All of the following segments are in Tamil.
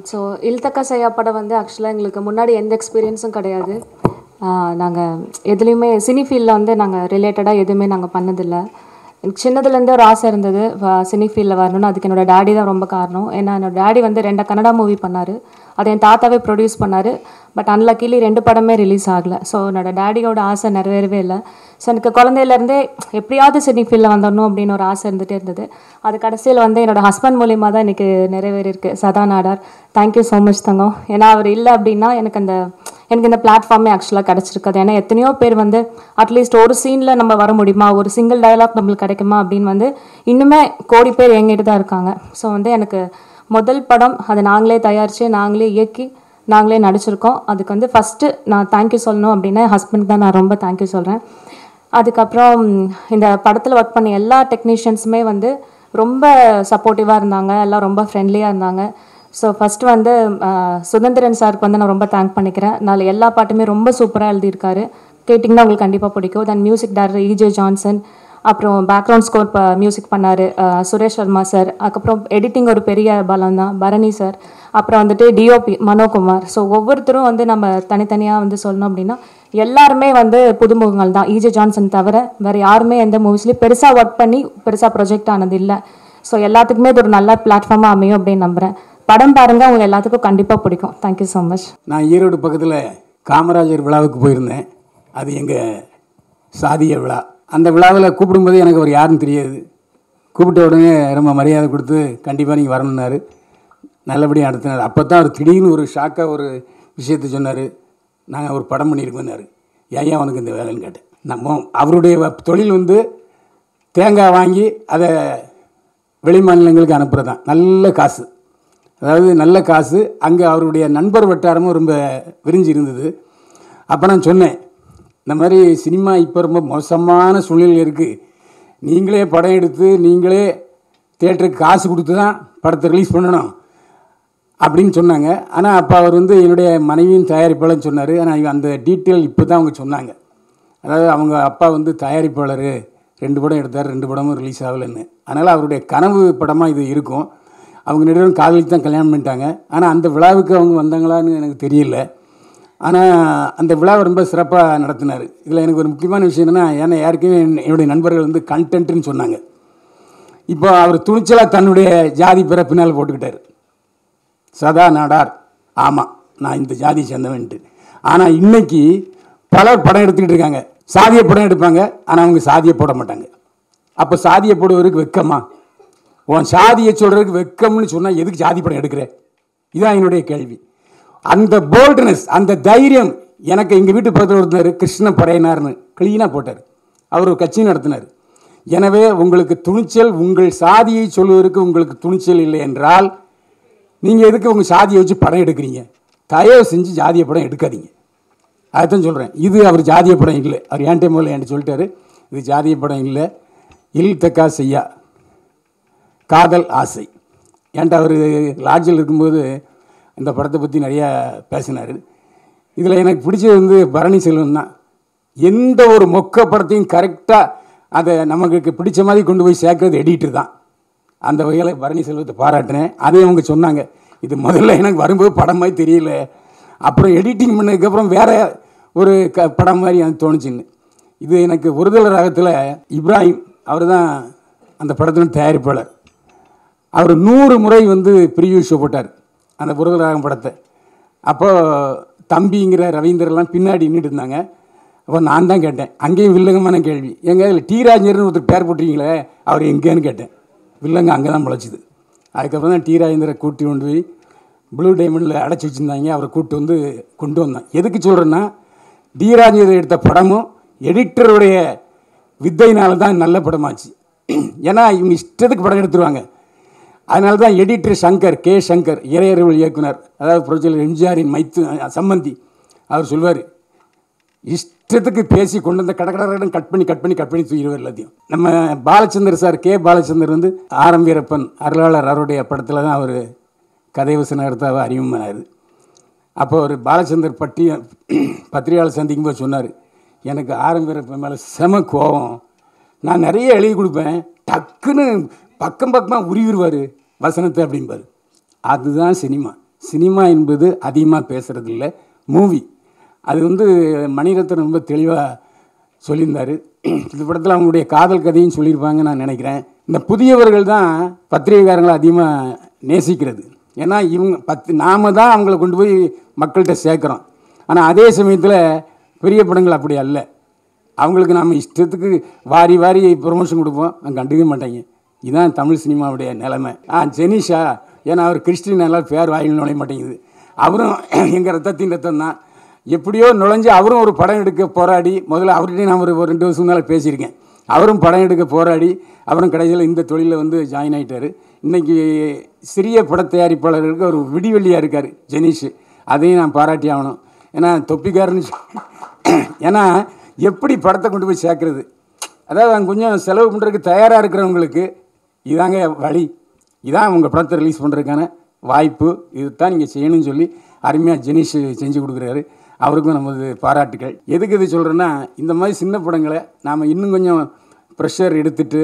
ஸோ இல்தக்கா செய்யா படம் வந்து ஆக்சுவலாக எங்களுக்கு முன்னாடி எந்த எக்ஸ்பீரியன்ஸும் கிடையாது. நாங்கள் எதுலேயுமே சினி ஃபீல்டில் வந்து நாங்கள் ரிலேட்டடாக எதுவுமே நாங்கள் பண்ணதில்லை. எனக்கு சின்னதுலேருந்தே ஒரு ஆசை இருந்தது சினி ஃபீல்டில் வரணும்னு. அதுக்கு என்னோடய டேடி தான் ரொம்ப காரணம். ஏன்னா என்னோடய டேடி வந்து 2 கன்னடா மூவி பண்ணார். அதை என் தாத்தாவே ப்ரொடியூஸ் பண்ணார். பட் அன்லக்கிலி 2 படமே ரிலீஸ் ஆகலை. ஸோ என்னோடய டேடியோட ஆசை நிறைவேறவே இல்லை. ஸோ எனக்கு குழந்தையிலேருந்தே எப்படியாவது சினி ஃபீல்டில் வந்துடணும் அப்படின்னு ஒரு ஆசை இருந்துகிட்டே இருந்தது. அது கடைசியில் வந்து என்னோடய ஹஸ்பண்ட் மூலியமாக தான் இன்றைக்கி நிறைவேறியிருக்கு. சதா நாடார், தேங்க்யூ ஸோ மச் தங்கம். ஏன்னா அவர் இல்லை அப்படின்னா எனக்கு இந்த பிளாட்ஃபார்மே ஆக்சுவலாக கிடச்சிருக்காது. ஏன்னா எத்தனையோ பேர் வந்து அட்லீஸ்ட் ஒரு சீனில் நம்ம வர முடியுமா, ஒரு சிங்கிள் டயலாக் நம்மளுக்கு கிடைக்குமா அப்படின்னு வந்து இன்னுமே கோடி பேர் எங்கிட்ட தான் இருக்காங்க. ஸோ வந்து எனக்கு முதல் படம் அதை நாங்களே தயாரித்து நாங்களே இயக்கி நாங்களே நடிச்சிருக்கோம். அதுக்கு வந்து ஃபஸ்ட்டு நான் தேங்க்யூ சொல்லணும் அப்படின்னா ஹஸ்பண்ட் தான் நான் ரொம்ப தேங்க்யூ சொல்கிறேன். அதுக்கப்புறம் இந்த படத்தில் ஒர்க் பண்ண எல்லா டெக்னீஷியன்ஸுமே வந்து ரொம்ப சப்போர்ட்டிவாக இருந்தாங்க, எல்லாம் ரொம்ப ஃப்ரெண்ட்லியாக இருந்தாங்க. ஸோ ஃபஸ்ட்டு வந்து சுதந்திரன் சாருக்கு வந்து நான் ரொம்ப தேங்க் பண்ணிக்கிறேன். நான் எல்லா பாட்டுமே ரொம்ப சூப்பராக எழுதியிருக்காரு. கேட்டிங்கன்னா உங்களுக்கு கண்டிப்பாக பிடிக்கும். தென் மியூசிக் டைரக்டர் EJ ஜான்சன், அப்புறம் பேக்ரவுண்ட் ஸ்கோர் மியூசிக் பண்ணார் சுரேஷ் சர்மா சார். அதுக்கப்புறம் எடிட்டிங் ஒரு பெரிய பலம் தான் பரணி சார். அப்புறம் வந்துட்டு DOP மனோகுமார். ஸோ ஒவ்வொருத்தரும் வந்து நம்ம தனித்தனியாக வந்து சொல்லணும் அப்படின்னா எல்லாருமே வந்து புதுமுகங்கள் தான். EJ ஜான்சன் தவிர வேறு யாருமே எந்த மூவிஸ்லேயும் பெருசாக ஒர்க் பண்ணி பெருசாக ப்ரொஜெக்ட் ஆனது இல்லை. ஸோ எல்லாத்துக்குமே இது ஒரு நல்ல பிளாட்ஃபார்மாக அமையும் அப்படின்னு நம்புகிறேன். படம் பாருங்கள், அவங்க எல்லாத்துக்கும் கண்டிப்பாக பிடிக்கும். Thank you so much. நான் ஈரோடு பக்கத்தில் காமராஜர் விழாவுக்கு போயிருந்தேன். அது எங்கள் சாதிய விழா. அந்த விழாவில் கூப்பிடும்போது எனக்கு அவர் யாருன்னு தெரியாது. கூப்பிட்ட உடனே ரொம்ப மரியாதை கொடுத்து கண்டிப்பாக நீங்கள் வரணுன்னாரு. நல்லபடியாக நடத்தினார். அப்போ தான் அவர் திடீர்னு ஒரு ஷாக்காக ஒரு விஷயத்தை சொன்னார். நாங்கள் ஒரு படம் பண்ணியிருக்கோன்னாரு. ஏன் அவனுக்கு இந்த வேலைன்னு கேட்டேன். நம்ம அவருடைய தொழில் வந்து தேங்காய் வாங்கி அதை வெளி மாநிலங்களுக்கு அனுப்புகிறது தான். நல்ல காசு, அதாவது நல்ல காசு. அங்கே அவருடைய நண்பர் வட்டாரமும் ரொம்ப விரிஞ்சு இருந்தது. அப்போ நான் சொன்னேன், இந்த மாதிரி சினிமா இப்போ ரொம்ப மோசமான சூழ்நிலை இருக்குது, நீங்களே படம் எடுத்து நீங்களே தியேட்டருக்கு காசு கொடுத்து தான் படத்தை ரிலீஸ் பண்ணணும் அப்படின்னு சொன்னாங்க. ஆனால் அப்போ அவர் வந்து என்னுடைய மனைவியின் தயாரிப்பாளர்னு சொன்னார். ஆனால் அந்த டீட்டெயில் இப்போ தான் அவங்க சொன்னாங்க. அதாவது அவங்க அப்பா வந்து தயாரிப்பாளர், 2 படம் எடுத்தார், 2 படமும் ரிலீஸ் ஆகலைன்னு. அதனால் அவருடைய கனவு படமாக இது இருக்கும். அவங்க நடுவில் காதலித்து தான் கல்யாணம் பண்ணிட்டாங்க. ஆனால் அந்த விழாவுக்கு அவங்க வந்தாங்களான்னு எனக்கு தெரியல. ஆனால் அந்த விழாவை ரொம்ப சிறப்பாக நடத்தினார். இதில் எனக்கு ஒரு முக்கியமான விஷயம் என்னென்னா, ஏன்னா யாருக்குமே என்னுடைய நண்பர்கள் வந்து கண்டென்ட்டுன்னு சொன்னாங்க. இப்போ அவர் துணிச்சலாக தன்னுடைய ஜாதி பேரை பின்னால் போட்டுக்கிட்டார். சதா நாடார், ஆமாம் நான் இந்த ஜாதியை சேர்ந்தவன்ட்டு. ஆனால் இன்றைக்கி பலர் படம் எடுத்துக்கிட்டு இருக்காங்க. சாதியை படம் எடுப்பாங்க, ஆனால் அவங்க சாதியை போட மாட்டாங்க. அப்போ சாதியை போடுவதற்கு வெக்கமா? உன் சாதியை சொல்கிறதுக்கு வெக்கம்னு சொன்னால் எதுக்கு ஜாதி படம் எடுக்கிற? இதுதான் என்னுடைய கேள்வி. அந்த போல்ட்னஸ், அந்த தைரியம் எனக்கு எங்கள் வீட்டு பக்கத்தில் ஒருத்தர் கிருஷ்ண படையினார்னு க்ளீனாக போட்டார். அவர் ஒரு கட்சி நடத்தினார். எனவே உங்களுக்கு துணிச்சல், உங்கள் சாதியை சொல்வதற்கு உங்களுக்கு துணிச்சல் இல்லை என்றால் நீங்கள் எதுக்கு உங்கள் சாதியை வச்சு படம் எடுக்கிறீங்க? தயவு செஞ்சு ஜாதிய படம் எடுக்காதீங்க. அதுதான் சொல்கிறேன். இது அவர் ஜாதிய படம் இல்லை. அவர் ஏன்டே முதல்ல என்கிட்ட சொல்லிட்டாரு, இது ஜாதிய படம் இல்லை, இல்தக்கா செய்யா காதல் ஆசை. ஏன்ட்ட அவர் லாட்ஜில் இருக்கும்போது இந்த படத்தை பற்றி நிறையா பேசினார். இதில் எனக்கு பிடிச்சது வந்து பரணி செல்வன் தான். எந்த ஒரு மொக்க படத்தையும் கரெக்டாக அதை நமக்கு பிடிச்ச மாதிரி கொண்டு போய் சேர்க்கறது எடிட்டர் தான். அந்த வகையில் பரணி செல்வத்தை பாராட்டினேன். அதே அவங்க சொன்னாங்க, இது முதல்ல எனக்கு வரும்போது படம் மாதிரி தெரியல, அப்புறம் எடிட்டிங் பண்ணதுக்கப்புறம் வேறு ஒரு படம் மாதிரி எனக்கு தோணுச்சுன்னு. இது எனக்கு ஒருதலை ராகத்தில் இப்ராஹிம் அவர் தான் அந்த படத்தின் தயாரிப்பாளர். அவர் 100 முறை வந்து ப்ரிவியூ ஷோ போட்டார் அந்த ஒருதலை ராகம் படத்தை. அப்போது தம்பிங்கிற ரவீந்திரெல்லாம் பின்னாடி நின்றுட்டு இருந்தாங்க. அப்போ நான் தான் கேட்டேன், அங்கேயும் வில்லங்கமான கேள்வி, எங்கே இதில் டி ராஜேந்திரன் ஒருத்தர் பேர் போட்டிருக்கீங்களே அவர் எங்கேன்னு கேட்டேன். வில்லங்க அங்கே தான் முளைச்சிது. அதுக்கப்புறம் தான் டி ராஜேந்திர கூட்டி கொண்டு போய் ப்ளூ டைமண்டில் அடைச்சி வச்சுருந்தாங்க. அவரை கொண்டு வந்தேன். எதுக்கு சொல்கிறேன்னா, டி ராஜேந்திரன் எடுத்த படமும் எடிட்டருடைய வித்தையினால தான் நல்ல படமாச்சு. ஏன்னா இவங்க இஷ்டத்துக்கு படம் எடுத்துருவாங்க. அதனால தான் எடிட்டர் சங்கர், கே சங்கர், இறையறிவல் இயக்குனர், அதாவது புரட்சியாளர் எம்ஜிஆரின் சம்பந்தி, அவர் சொல்வார், இஷ்டத்துக்கு பேசி கொண்டு வந்த கடற்கடன் கட் பண்ணி தூக்கிடுவார் எல்லாத்தையும். நம்ம பாலச்சந்தர் சார், கே பாலச்சந்தர் வந்து ஆரம் வீரப்பன் அருளாளர் அவருடைய படத்தில் தான் அவர் கதை வசனம் எடுத்து அவர் அறிமுகமானார். அப்போ அவர் பாலச்சந்தர் பத்திரிகையாளர் சந்திக்கும் போது சொன்னார், எனக்கு ஆரம் வீரப்பன் மேலே செம கோபம், நான் நிறைய எழுதி கொடுப்பேன், டக்குன்னு பக்கமாக உருவிடுவார் வசனத்தை அப்படிம்பார். அதுதான் சினிமா. சினிமா என்பது அதிகமாக பேசுகிறது இல்லை, மூவி. அது வந்து மணிரத்னம் ரொம்ப தெளிவாக சொல்லியிருந்தார். இந்த படத்தில் அவங்களுடைய காதல் கதையும் சொல்லியிருப்பாங்கன்னு நான் நினைக்கிறேன். இந்த புதியவர்கள் தான் பத்திரிகைக்காரங்களை அதிகமாக நேசிக்கிறது. ஏன்னா இவங்க நாம தான் அவங்கள கொண்டு போய் மக்கள்கிட்ட சேர்க்குறோம். ஆனால் அதே சமயத்தில் பெரிய படங்கள் அப்படி அல்ல. அவங்களுக்கு நம்ம இஷ்டத்துக்கு வாரி வாரி ப்ரொமோஷன் கொடுப்போம், அவங்க கண்டுக்க மாட்டாங்க. இதுதான் தமிழ் சினிமாவுடைய நிலைமை. ஜெனிஷா, ஏன்னா அவர் கிறிஸ்டின் நல்லா பேர் வாயில் நுழைய மாட்டேங்குது. அவரும் எங்கள் ரத்தத்தின் ரத்தம் தான். எப்படியோ நுழைஞ்சு அவரும் ஒரு படம் எடுக்க போராடி, முதல்ல அவர்கிட்ட நான் ஒரு 2 வருஷம் மேலே பேசியிருக்கேன். அவரும் படம் எடுக்க போராடி அவரும் கடைசியில் இந்த தொழிலில் வந்து ஜாயின் ஆகிட்டார். இன்றைக்கி சிறிய பட தயாரிப்பாளர்களுக்கு ஒரு விடிவெள்ளியாக இருக்கார் ஜெனிஷ். அதையும் நான் பாராட்டி ஆகணும். ஏன்னா தொப்பிக்காரன்னு ஏன்னா எப்படி படத்தை கொண்டு போய் சேர்க்குறது, அதாவது அவங்க கொஞ்சம் செலவு பண்ணுறதுக்கு தயாராக இருக்கிறவங்களுக்கு இதாங்க வழி, இதான் உங்கள் படத்தை ரிலீஸ் பண்ணுறதுக்கான வாய்ப்பு, இதுதான் நீங்கள் செய்யணும்னு சொல்லி அருமையாக ஜெனிஷ் செஞ்சு கொடுக்குறாரு. அவருக்கும் நமது பாராட்டுகள். எதுக்கு இது சொல்கிறேன்னா, இந்த மாதிரி சின்ன படங்களை நாம் இன்னும் கொஞ்சம் ப்ரெஷர் எடுத்துட்டு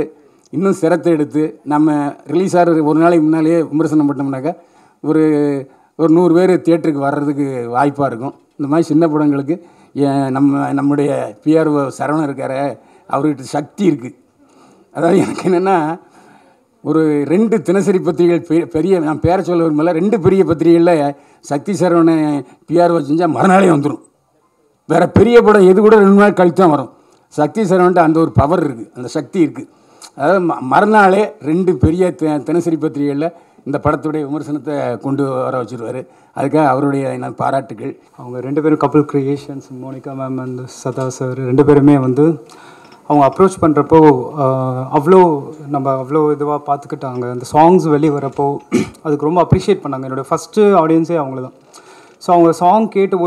இன்னும் சிரத்தை எடுத்து நம்ம ரிலீஸ் ஆகிற ஒரு நாளைக்கு முன்னாலேயே விமர்சனம் பண்ணோம்னாக்கா ஒரு 100 பேர் தியேட்டருக்கு வர்றதுக்கு வாய்ப்பாக இருக்கும். இந்த மாதிரி சின்ன படங்களுக்கு நம்முடைய பிஆர்ஓ சரவணன் இருக்கார், அவர்கிட்ட சக்தி இருக்குது. அதாவது எனக்கு என்னென்னா, ஒரு 2 தினசரி பத்திரிகைகள் பெரிய, நான் பேரை சொல்ல விரும்பல, 2 பெரிய பத்திரிகைகளில் சக்தி சரவணன் பிஆர்ஓ செஞ்சால் மறுநாளே வந்துடும். வேறு பெரிய படம் எது கூட 2 நாள் கழித்து தான் வரும். சக்தி சரவணன்ட்டு அந்த ஒரு பவர் இருக்குது, அந்த சக்தி இருக்குது. அதாவது மறுநாளே 2 பெரிய தினசரி பத்திரிகைகளில் இந்த படத்துடைய விமர்சனத்தை கொண்டு வர வச்சுருவார். அதுக்காக அவருடைய நான் பாராட்டுகள். அவங்க 2 பேரும் couple creations, Monika ma'am and Sadha sir 2 பேருமே வந்து அவங்க அப்ரோச் பண்ணுறப்போ அவ்வளோ இதுவாக பார்த்துக்கிட்டாங்க. அந்த சாங்ஸ் வெளியே வரப்போ அதுக்கு ரொம்ப அப்ரிஷியேட் பண்ணாங்க. என்னோடய ஃபஸ்ட்டு ஆடியன்ஸே அவங்கள தான். ஸோ அவங்க சாங் கேட்டு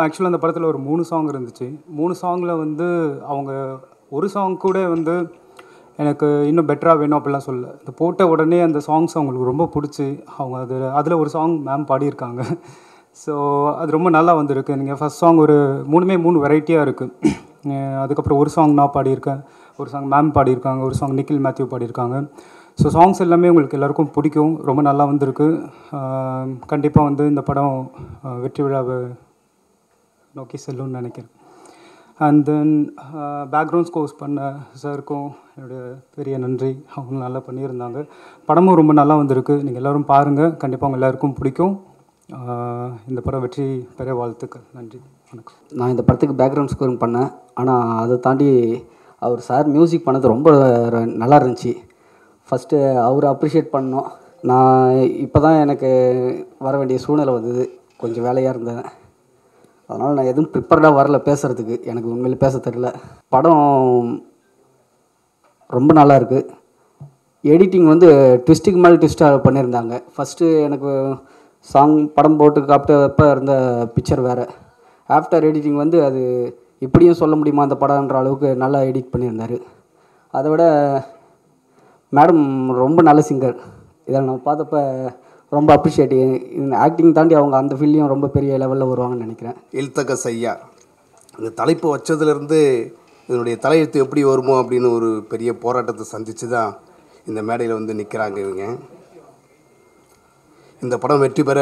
ஆக்சுவலாக அந்த படத்தில் ஒரு 3 சாங் இருந்துச்சு. 3 சாங்கில் வந்து அவங்க ஒரு சாங் கூட வந்து எனக்கு இன்னும் பெட்டராக வேணும் அப்படிலாம் சொல்லலை. இந்த போட்ட உடனே அந்த சாங்ஸ் அவங்களுக்கு ரொம்ப பிடிச்சி அவங்க அதில் ஒரு சாங் மேம் பாடியிருக்காங்க. ஸோ அது ரொம்ப நல்லா வந்திருக்கு. நீங்கள் ஃபஸ்ட் சாங் ஒரு 3 வெரைட்டியாக இருக்குது. அதுக்கப்புறம் ஒரு சாங் நான் பாடியிருக்கேன், ஒரு சாங் மேம் பாடியிருக்காங்க, ஒரு சாங் நிக்கில் மேத்யூ பாடியிருக்காங்க. ஸோ சாங்ஸ் எல்லாமே உங்களுக்கு எல்லாருக்கும் பிடிக்கும், ரொம்ப நல்லா வந்திருக்கு. கண்டிப்பாக வந்து இந்த படம் வெற்றி விழாவை நோக்கி செல்லும்னு நினைக்கிறேன். அண்ட் தென் பேக்ரவுண்ட் ஸ்கோர்ஸ் பண்ண சாருக்கும் என்னுடைய பெரிய நன்றி. அவங்க நல்லா பண்ணியிருந்தாங்க. படமும் ரொம்ப நல்லா வந்திருக்கு. நீங்கள் எல்லோரும் பாருங்கள், கண்டிப்பாக அவங்க எல்லாருக்கும் பிடிக்கும். இந்த படம் வெற்றி பெற வாழ்த்துக்கள். நன்றி, வணக்கம். நான் இந்த படத்துக்கு பேக்ரவுண்ட் ஸ்கோரிங் பண்ணேன். ஆனால் அதை தாண்டி அவர் சார் மியூசிக் பண்ணது ரொம்ப நல்லா இருந்துச்சு. ஃபஸ்ட்டு அவரை அப்ரிஷியேட் பண்ணோம். நான் இப்போ தான் எனக்கு வர வேண்டிய சூழ்நிலை வந்தது, கொஞ்சம் வேலையாக இருந்தேன். அதனால் நான் எதுவும் ப்ரிப்பேர்டாக வரல பேசுகிறதுக்கு, எனக்கு உண்மையில் பேச தெரியல. படம் ரொம்ப நல்லா இருக்குது. எடிட்டிங் வந்து ட்விஸ்ட்டுக்கு மேலே ட்விஸ்ட்டாக பண்ணியிருந்தாங்க. ஃபஸ்ட்டு எனக்கு சாங் படம் போட்டு காப்பிட்டப்போ இருந்த பிக்சர் வேறு. ஆஃப்டர் எடிட்டிங் வந்து அது இப்படியும் சொல்ல முடியுமா அந்த படம்ன்ற அளவுக்கு நல்லா எடிட் பண்ணியிருந்தார். அதை விட மேடம் ரொம்ப நல்ல சிங்கர். இதை நான் பார்த்தப்ப ரொம்ப அப்ரிஷியேட்டிவ். இந்த ஆக்டிங் தாண்டி அவங்க அந்த ஃபீல்டையும் ரொம்ப பெரிய லெவலில் வருவாங்கன்னு நினைக்கிறேன். இல்தக சையா இந்த தலைப்பு வச்சதுலேருந்து இதனுடைய தலையெழுத்து எப்படி வருமோ அப்படின்னு ஒரு பெரிய போராட்டத்தை சந்தித்து தான் இந்த மேடையில் வந்து நிற்கிறாங்க இவங்க. இந்த படம் வெற்றி பெற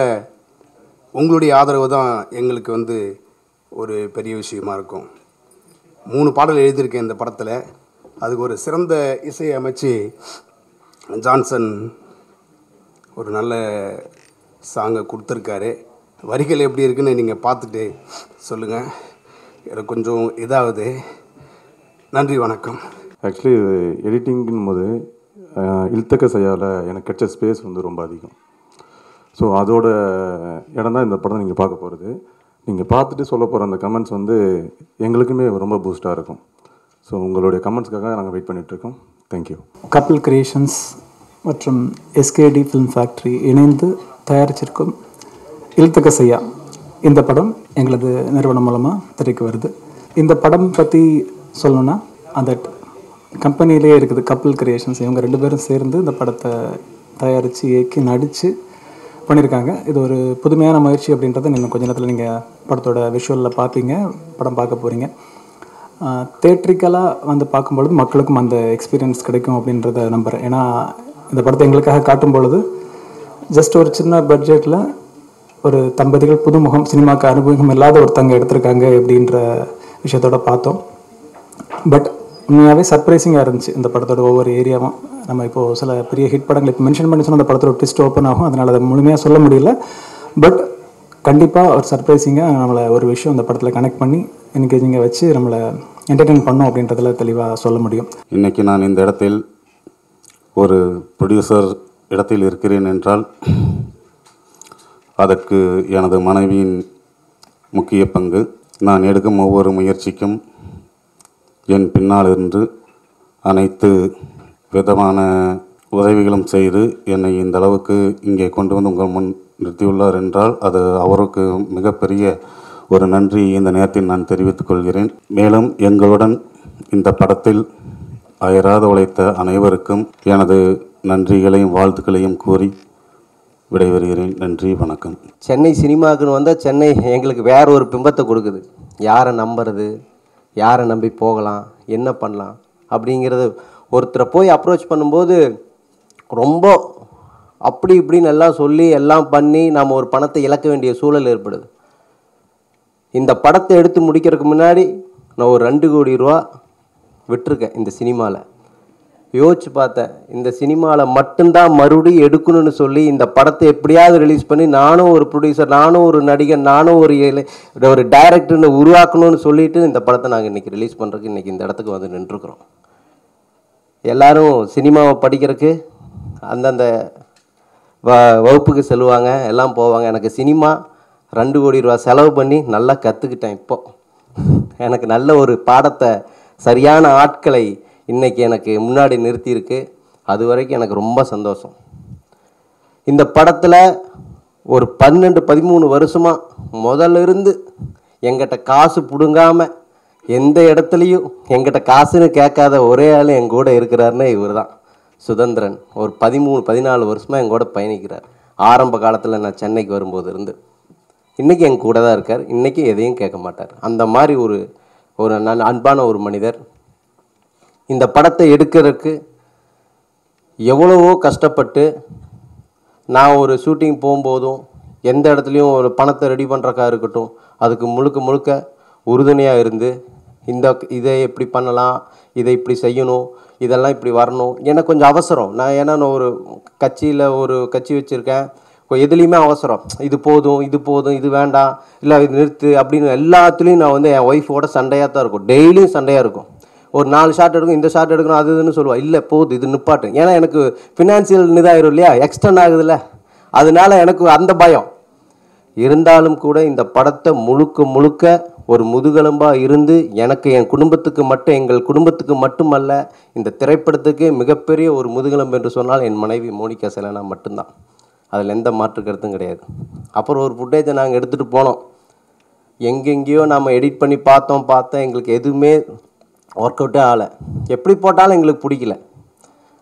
உங்களுடைய ஆதரவு தான் எங்களுக்கு வந்து ஒரு பெரிய விஷயமா இருக்கும். 3 பாடல் எழுதியிருக்கேன் இந்த படத்தில். அதுக்கு ஒரு சிறந்த இசை அமைச்சு ஜான்சன் ஒரு நல்ல சாங்கை கொடுத்துருக்காரு. வரிகள் எப்படி இருக்குன்னு நீங்கள் பார்த்துட்டு சொல்லுங்கள். எனக்கு கொஞ்சம் இதாகுது. நன்றி, வணக்கம். ஆக்சுவலி எடிட்டிங்கும் போது இல்தக சையாவில் எனக்கு கிடைச்ச ஸ்பேஸ் வந்து ரொம்ப அதிகம். ஸோ அதோட இடம் தான் இந்த படம் நீங்கள் பார்க்க போகிறது. நீங்கள் பார்த்துட்டு சொல்ல போகிற அந்த கமெண்ட்ஸ் வந்து எங்களுக்குமே ரொம்ப பூஸ்டாக இருக்கும். ஸோ உங்களுடைய கமெண்ட்ஸ்க்காக நாங்கள் வெயிட் பண்ணிகிட்ருக்கோம். தேங்க்யூ. கப்பிள் கிரியேஷன்ஸ் மற்றும் எஸ்கேடி ஃபிலிம் ஃபேக்ட்ரி இணைந்து தயாரிச்சிருக்கும் இல்தக சையா இந்த படம் எங்களது நிறுவனம் மூலமாக திரைக்கு வருது. இந்த படம் பற்றி சொல்லணுன்னா அந்த கம்பெனியிலே இருக்குது கப்பிள் கிரியேஷன்ஸ். இவங்க 2 பேரும் சேர்ந்து இந்த படத்தை தயாரித்து இயக்கி நடித்து பண்ணியிருக்காங்க. இது ஒரு புதுமையான முயற்சி அப்படின்றத இன்னும் கொஞ்ச நேரத்தில் நீங்கள் படத்தோட விஷுவலில் பார்ப்பீங்க, படம் பார்க்க போகிறீங்க. தேட்ரிக்கலாக வந்து பார்க்கும்பொழுது மக்களுக்கும் அந்த எக்ஸ்பீரியன்ஸ் கிடைக்கும் அப்படின்றத நம்புகிறேன். ஏன்னா இந்த படத்தை எங்களுக்காக காட்டும் பொழுது ஜஸ்ட் ஒரு சின்ன பட்ஜெட்டில் ஒரு தம்பதிகள் புதுமுகம், சினிமாவுக்கு அனுபவம் இல்லாத ஒருத்தங்க எடுத்திருக்காங்க அப்படின்ற விஷயத்தோட பார்த்தோம். பட் உண்மையாகவே சர்ப்ரைசிங்காக இருந்துச்சு இந்த படத்தோட ஒவ்வொரு ஏரியாவும். நம்ம இப்போது சில பெரிய ஹிட் படங்கள் இப்போ மென்ஷன் பண்ணி சொன்னால் அந்த படத்தோட ட்விஸ்ட் ஓப்பன் ஆகும், அதனால் அதை முழுமையாக சொல்ல முடியல. பட் கண்டிப்பாக ஒரு சர்ப்ரைசிங்காக நம்மளை ஒரு விஷயம் இந்த படத்தில் கனெக்ட் பண்ணி என்கேஜிங்கை வச்சு நம்மளை என்டர்டெயின் பண்ணோம் அப்படின்றதுல தெளிவாக சொல்ல முடியும். இன்றைக்கி நான் இந்த இடத்தில் ஒரு ப்ரொடியூசர் இடத்தில் இருக்கிறேன் என்றால் அதற்கு எனது மனைவியின் முக்கிய பங்கு. நான் எடுக்கும் ஒவ்வொரு முயற்சிக்கும் என் பின்னால் இருந்து அனைத்து விதமான உதவிகளும் செய்து என்னை இந்த அளவுக்கு இங்கே கொண்டு வந்து உங்கள் முன் நிறுத்தியுள்ளார் என்றால் அது அவருக்கு மிகப்பெரிய ஒரு நன்றி இந்த நேரத்தில் நான் தெரிவித்துக் கொள்கிறேன். மேலும் எங்களுடன் இந்த படத்தில் அயராது உழைத்த அனைவருக்கும் எனது நன்றிகளையும் வாழ்த்துக்களையும் கூறி விடைபெறுகிறேன். நன்றி, வணக்கம். சென்னை சினிமாவுக்குன்னு வந்தால் சென்னை எங்களுக்கு வேற ஒரு பிம்பத்தை கொடுக்குது. யாரை நம்புறது, யாரை நம்பி போகலாம், என்ன பண்ணலாம் அப்படிங்கிறது ஒருத்தரை போய் அப்ரோச் பண்ணும்போது ரொம்ப அப்படி இப்படின்னு எல்லாம் சொல்லி எல்லாம் பண்ணி நாம் ஒரு பணத்தை இழக்க வேண்டிய சூழல் ஏற்படுது. இந்த படத்தை எடுத்து முடிக்கிறதுக்கு முன்னாடி நான் ஒரு 2 கோடி ரூபா விட்டுருக்கேன் இந்த சினிமாவில். யோசிச்சு பார்த்தேன், இந்த சினிமாவில் மட்டும்தான் மறுபடியும் எடுக்கணும்னு சொல்லி இந்த படத்தை எப்படியாவது ரிலீஸ் பண்ணி நானும் ஒரு ப்ரொடியூசர், நானும் ஒரு நடிகர், நானும் ஒரு டைரக்டர்னு உருவாக்கணும்னு சொல்லிட்டு இந்த படத்தை நாங்கள் இன்றைக்கி ரிலீஸ் பண்ணுறதுக்கு இன்றைக்கி இந்த இடத்துக்கு வந்து நின்றுருக்குறோம். எல்லோரும் சினிமாவை படிக்கிறதுக்கு அந்தந்த வகுப்புக்கு செல்வாங்க, எல்லாம் போவாங்க. எனக்கு சினிமா 2 கோடி ரூபா செலவு பண்ணி நல்லா கற்றுக்கிட்டேன். இப்போது எனக்கு நல்ல ஒரு பாடத்தை, சரியான ஆட்களை இன்றைக்கி எனக்கு முன்னாடி நிறுத்தியிருக்கு. அது வரைக்கும் எனக்கு ரொம்ப சந்தோஷம். இந்த படத்தில் ஒரு 12-13 வருஷமாக முதல்ல இருந்து எங்கிட்ட காசு பிடுங்காமல் எந்த இடத்துலையும் எங்கிட்ட காசுன்னு கேட்காத ஒரே ஆள் எங்கூட இருக்கிறாருன்னு இவர் தான், சுதந்திரன். ஒரு 13-14 வருஷமாக எங்கூட பயணிக்கிறார். ஆரம்ப காலத்தில் நான் சென்னைக்கு வரும்போது இருந்து இன்றைக்கி எங்க கூட தான் இருக்கார். இன்றைக்கி எதையும் கேட்க மாட்டார். அந்த மாதிரி ஒரு அன்பான ஒரு மனிதர். இந்த படத்தை எடுக்கிறதுக்கு எவ்வளவோ கஷ்டப்பட்டு நான் ஒரு ஷூட்டிங் போகும்போதும் எந்த இடத்துலையும் ஒரு பணத்தை ரெடி பண்ணுறக்கா இருக்கட்டும், அதுக்கு முழுக்க உறுதுணையாக இருந்து இதை எப்படி பண்ணலாம், இதை இப்படி செய்யணும், இதெல்லாம் இப்படி வரணும். எனக்கு கொஞ்சம் அவசரம். ஏன்னா நான் ஒரு கட்சி வச்சுருக்கேன். எதுலேயுமே அவசரம். இது போதும், இது வேண்டாம், இல்லை இது நிறுத்து அப்படின்னு எல்லாத்துலேயும் நான் வந்து என் ஒய்ஃபோட சண்டையாக தான் இருக்கும். டெய்லியும் சண்டையாக இருக்கும். ஒரு 4 ஷாட் எடுக்கும், இந்த ஷாட் எடுக்கணும், அது இதுன்னு சொல்லுவாள். இல்லை போகுது, இது நிப்பாட்டு. ஏன்னா எனக்கு ஃபினான்சியல் இதாயிரும் இல்லையா, எக்ஸ்டர்ன் ஆகுதுல்ல, அதனால எனக்கு அந்த பயம் இருந்தாலும் கூட இந்த படத்தை முழுக்க ஒரு முதுகெலும்பாக இருந்து எனக்கு என் குடும்பத்துக்கு மட்டும், எங்கள் குடும்பத்துக்கு மட்டுமல்ல, இந்த திரைப்படத்துக்கு மிகப்பெரிய ஒரு முதுகெலும்பு என்று சொன்னால் என் மனைவி மோனிகா செலனா மட்டும்தான். அதில் எந்த மாற்று கருத்தும் கிடையாது. அப்புறம் ஒரு ஃபுட்டேஜை நாங்கள் எடுத்துகிட்டு போனோம். எங்கெங்கேயோ நாம் எடிட் பண்ணி பார்த்தோம். எங்களுக்கு எதுவுமே ஒர்க் அவுட்டே ஆகலை. எப்படி போட்டாலும் எங்களுக்கு பிடிக்கல.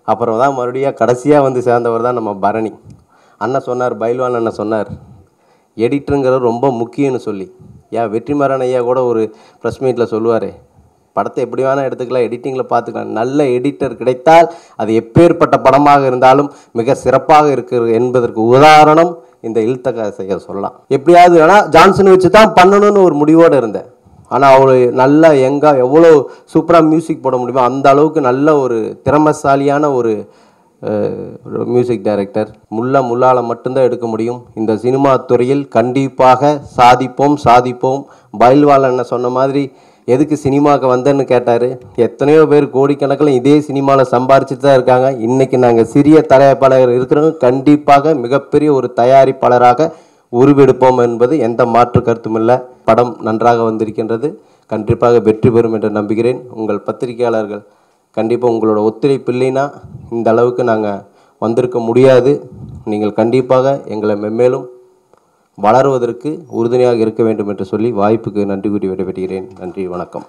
அப்புறம் தான் மறுபடியும் கடைசியாக வந்து சேர்ந்தவர் தான் நம்ம பரணி அண்ணன் சொன்னார். பைல்வான் அண்ணன் சொன்னார், எடிட்டருங்கிறது ரொம்ப முக்கியம்னு சொல்லி. வெற்றிமாறன் ஐயா கூட ஒரு ப்ரெஸ் மீட்டில் சொல்லுவார், படத்தை எப்படி வேணால் எடுத்துக்கலாம், எடிட்டிங்கில் பார்த்துக்கலாம். நல்ல எடிட்டர் கிடைத்தால் அது எப்பேற்பட்ட படமாக இருந்தாலும் மிக சிறப்பாக இருக்கிறது என்பதற்கு உதாரணம் இந்த இல்தகா செய்ய சொல்லலாம். எப்படியாவது வேணால் ஜான்சன் வச்சு தான் பண்ணணும்னு ஒரு முடிவோடு இருந்தேன். ஆனால் அவள் நல்லா எவ்வளோ சூப்பராக மியூசிக் போட முடியுமோ அந்த அளவுக்கு நல்ல ஒரு திறமைசாலியான ஒரு மியூசிக் டைரக்டர். முள்ளால் மட்டும்தான் எடுக்க முடியும். இந்த சினிமா துறையில் கண்டிப்பாக சாதிப்போம். பைல்வால் என்ன சொன்ன மாதிரி எதுக்கு சினிமாவுக்கு வந்தேன்னு கேட்டார். எத்தனையோ பேர் கோடிக்கணக்கில் இதே சினிமாவில் சம்பாரிச்சுட்டு தான் இருக்காங்க. இன்றைக்கி நாங்கள் சிறிய தயாரிப்பாளர் இருக்கிறவங்க கண்டிப்பாக மிகப்பெரிய ஒரு தயாரிப்பாளராக உருவெடுப்போம் என்பது எந்த மாற்று கருத்தும் இல்லை. படம் நன்றாக வந்திருக்கின்றது. கண்டிப்பாக வெற்றி பெறும் என்று நம்புகிறேன். உங்கள் பத்திரிகையாளர்கள் கண்டிப்பாக உங்களோட ஒத்துழைப்பு இல்லைன்னா இந்த அளவுக்கு நாங்கள் வந்திருக்க முடியாது. நீங்கள் கண்டிப்பாக எங்களை மென்மேலும் வளருவதற்கு உறுதுணையாக இருக்க வேண்டும் என்று சொல்லி வாய்ப்புக்கு நன்றி கூறி விடைபெறுகிறேன். நன்றி, வணக்கம்.